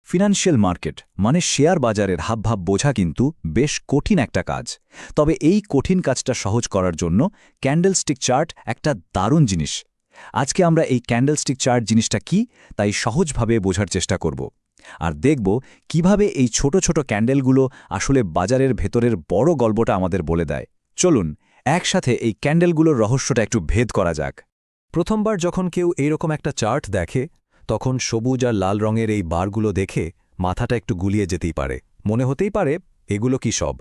Financial market মানে share বাজারের হাবভাব বোঝা কিন্তু বেশ কঠিন একটা কাজ। তবে এই কঠিন কাজটা সহজ করার জন্য ক্যান্ডেলস্টিক চার্ট একটা দারুণ জিনিস। আজকে আমরা এই ক্যান্ডেলস্টিক চার্ট জিনিসটা কি তাই সহজভাবে বোঝার চেষ্টা করব আর দেখব কিভাবে এই ছোট ছোট ক্যান্ডেলগুলো আসলে বাজারের ভেতরের বড় গল্পটা আমাদের বলে দেয়। চলুন একসাথে এই ক্যান্ডেলগুলোর রহস্যটা একটু ভেদ করা যাক। প্রথমবার যখন কেউ এইরকম একটা চার্ট দেখে তখন সবুজ আর লাল রঙের এই বারগুলো দেখে মাথাটা একটু গুলিয়ে যেতেই পারে, মনে হতেই পারে এগুলো কি সব।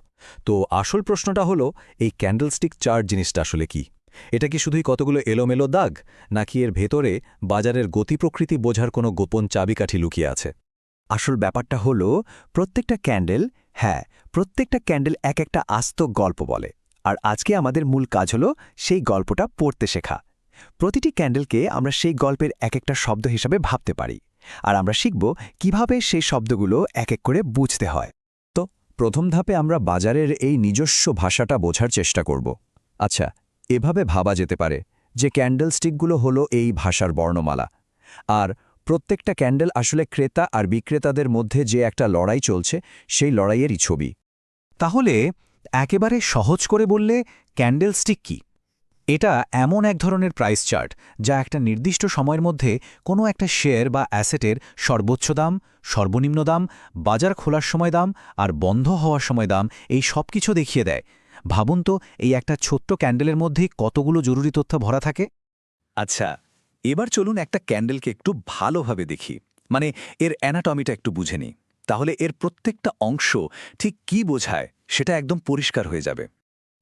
তো আসল প্রশ্নটা হলো এই ক্যান্ডেলস্টিক চার্ট জিনিসটা আসলে কি? এটা কি শুধুই কতগুলো এলোমেলো দাগ, নাকি এর ভেতরে বাজারের গতি প্রকৃতি বোঝার কোনো গোপন চাবিকাঠি লুকিয়ে আছে? আসল ব্যাপারটা হলো প্রত্যেকটা ক্যান্ডেল, প্রত্যেকটা ক্যান্ডেল এক একটা আস্ত গল্প বলে। আর আজকে আমাদের মূল কাজ হলো সেই গল্পটা পড়তে শেখা। প্রতিটি ক্যান্ডেলকে আমরা সেই গল্পের এক একটা শব্দ হিসাবে ভাবতে পারি, আর আমরা শিখব কিভাবে সেই শব্দগুলো এক এক করে বুঝতে হয়। তো প্রথম ধাপে আমরা বাজারের এই নিজস্ব ভাষাটা বোঝার চেষ্টা করব। আচ্ছা, এভাবে ভাবা যেতে পারে যে ক্যান্ডেলস্টিকগুলো হলো এই ভাষার বর্ণমালা, আর প্রত্যেকটা ক্যান্ডেল আসলে ক্রেতা আর বিক্রেতাদের মধ্যে যে একটা লড়াই চলছে সেই লড়াইয়েরই ছবি। তাহলে একেবারে সহজ করে বললে ক্যান্ডেলস্টিক কি? এটা এমন এক ধরনের প্রাইস চার্ট যা একটা নির্দিষ্ট সময়ের মধ্যে কোনো একটা শেয়ার বা অ্যাসেটের সর্বোচ্চ দাম, সর্বনিম্ন দাম, বাজার খোলার সময় দাম আর বন্ধ হওয়ার সময় দাম এই সব কিছু দেখিয়ে দেয়। ভাবুন তো এই একটা ছোট্ট ক্যান্ডেলের মধ্যেই কতগুলো জরুরি তথ্য ভরা থাকে। আচ্ছা, এবার চলুন একটা ক্যান্ডেলকে একটু ভালোভাবে দেখি, মানে এর অ্যানাটমিটা একটু বুঝে নিই। তাহলে এর প্রত্যেকটা অংশ ঠিক কি বোঝায় সেটা একদম পরিষ্কার হয়ে যাবে।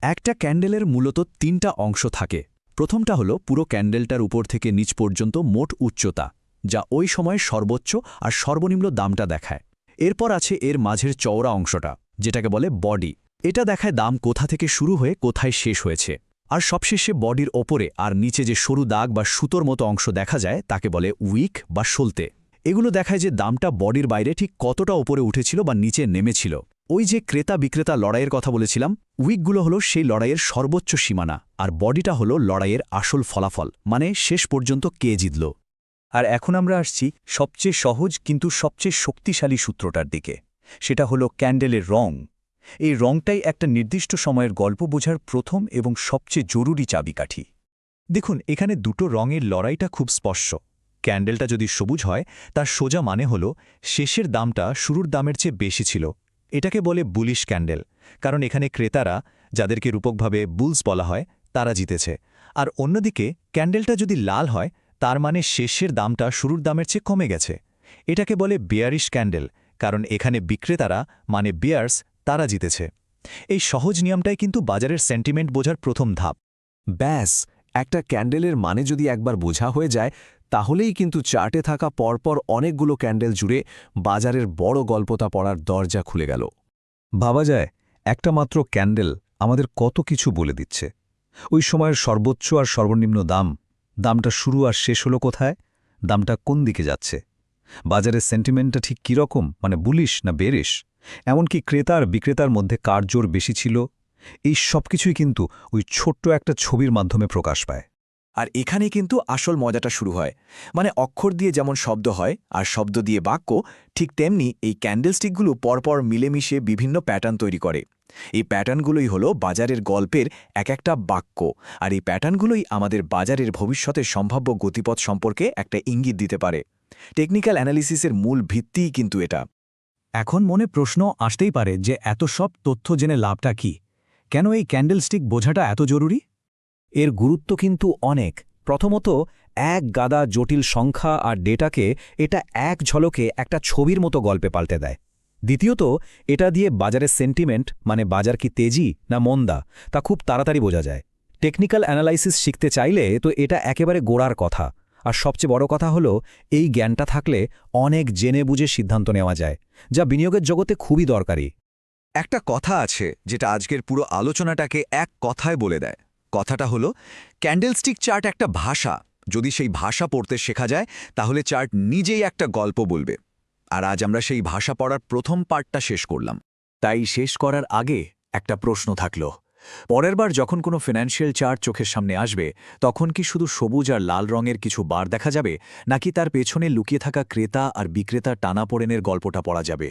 একটা ক্যান্ডেলের মূলত ৩টা অংশ থাকে। প্রথমটা হলো পুরো ক্যান্ডেলটার উপর থেকে নিচ পর্যন্ত মোট উচ্চতা, যা ওই সময় সর্বোচ্চ আর সর্বনিম্ন দামটা দেখায়। এরপর আছে এর মাঝের চওড়া অংশটা, যেটাকে বলে বডি। এটা দেখায় দাম কোথা থেকে শুরু হয়ে কোথায় শেষ হয়েছে। আর সবশেষে বডির ওপরে আর নিচে যে সরু দাগ বা সুতোর মতো অংশ দেখা যায় তাকে বলে উইক বা সলতে। এগুলো দেখায় যে দামটা বডির বাইরে ঠিক কতটা ওপরে উঠেছিল বা নিচে নেমেছিল। ওই যে ক্রেতা বিক্রেতা লড়াইয়ের কথা বলেছিলাম, উইকগুলো হলো সেই লড়াইয়ের সর্বোচ্চ সীমানা, আর বডিটা হলো লড়াইয়ের আসল ফলাফল, মানে শেষ পর্যন্ত কে জিতল। আর এখন আমরা আসছি সবচেয়ে সহজ কিন্তু সবচেয়ে শক্তিশালী সূত্রটার দিকে। সেটা হলো ক্যান্ডেলের রং। এই রংটাই একটা নির্দিষ্ট সময়ের গল্প বোঝার প্রথম এবং সবচেয়ে জরুরি চাবিকাঠি। দেখুন, এখানে দুটো রঙের লড়াইটা খুব স্পষ্ট। ক্যান্ডেলটা যদি সবুজ হয় তার সোজা মানে হলো শেষের দামটা শুরুর দামের চেয়ে বেশি ছিল। এটাকে বলে বুলিশ ক্যান্ডেল, কারণ এখানে ক্রেতারা, যাদেরকে রূপকভাবে বুলস বলা হয়, তারা জিতেছে। আর অন্যদিকে ক্যান্ডেলটা যদি লাল হয় তার মানে শেষের দামটা শুরুর দামের চেয়ে কমে গেছে। এটাকে বলে বিয়ারিশ ক্যান্ডেল, কারণ এখানে বিক্রেতারা মানে বিয়ার্স, তারা জিতেছে। এই সহজ নিয়মটাই কিন্তু বাজারের সেন্টিমেন্ট বোঝার প্রথম ধাপ। ব্যাস, একটা ক্যান্ডেলের মানে যদি একবার বোঝা হয়ে যায়, তাহলেই কিন্তু চার্টে থাকা পরপর অনেকগুলো ক্যান্ডেল জুড়ে বাজারের বড় গল্পটা পড়ার দরজা খুলে গেল। ভাবা যায় একটা মাত্র ক্যান্ডেল আমাদের কত কিছু বলে দিচ্ছে। ওই সময়ের সর্বোচ্চ আর সর্বনিম্ন দাম, দামটা শুরু আর শেষ হলো কোথায়, দামটা কোন দিকে যাচ্ছে, বাজারের সেন্টিমেন্টটা ঠিক কীরকম, মানে বুলিশ না বেরিশ, এমনকি ক্রেতা আর বিক্রেতার মধ্যে কার জোর বেশি ছিল, এই সব কিছুই কিন্তু ওই ছোট্ট একটা ছবির মাধ্যমে প্রকাশ পায়। আর এখানেই কিন্তু আসল মজাটা শুরু হয়। মানে অক্ষর দিয়ে যেমন শব্দ হয় আর শব্দ দিয়ে বাক্য, ঠিক তেমনি এই ক্যান্ডেলস্টিকগুলো পরপর মিলেমিশে বিভিন্ন প্যাটার্ন তৈরি করে। এই প্যাটার্নগুলোই হলো বাজারের গল্পের এক একটা বাক্য, আর এই প্যাটার্নগুলোই আমাদের বাজারের ভবিষ্যতের সম্ভাব্য গতিপথ সম্পর্কে একটা ইঙ্গিত দিতে পারে। টেকনিক্যাল অ্যানালিসিসের মূল ভিত্তিই কিন্তু এটা। এখন মনে প্রশ্ন আসতেই পারে যে এত সব তথ্য জেনে লাভটা কি? কেন এই ক্যান্ডেলস্টিক বোঝাটা এত জরুরি? এর গুরুত্ব কিন্তু অনেক। প্রথমত, এক গাদা জটিল সংখ্যা আর ডেটাকে এটা এক ঝলকে একটা ছবির মতো গল্পে পাল্টে দেয়। দ্বিতীয়ত, এটা দিয়ে বাজারের সেন্টিমেন্ট, মানে বাজার কি তেজি না মন্দা, তা খুব তাড়াতাড়ি বোঝা যায়। টেকনিক্যাল অ্যানালাইসিস শিখতে চাইলে তো এটা একেবারে গোড়ার কথা। আর সবচেয়ে বড় কথা হলো, এই জ্ঞানটা থাকলে অনেক জেনে বুঝে সিদ্ধান্ত নেওয়া যায়, যা বিনিয়োগের জগতে খুবই দরকারি। একটা কথা আছে যেটা আজকের পুরো আলোচনাটাকে এক কথায় বলে দেয়। কথাটা হলো, ক্যান্ডেলস্টিক চার্ট একটা ভাষা। যদি সেই ভাষা পড়তে শেখা যায় তাহলে চার্ট নিজেই একটা গল্প বলবে। আর আজ আমরা সেই ভাষা পড়ার প্রথম পার্টটা শেষ করলাম। তাই শেষ করার আগে একটা প্রশ্ন থাকলো, পরের বার যখন কোনো ফিনান্সিয়াল চার্ট চোখের সামনে আসবে তখন কি শুধু সবুজ আর লাল রঙের কিছু বার দেখা যাবে, নাকি তার পেছনে লুকিয়ে থাকা ক্রেতা আর বিক্রেতার টানাপোড়েনের গল্পটা পড়া যাবে?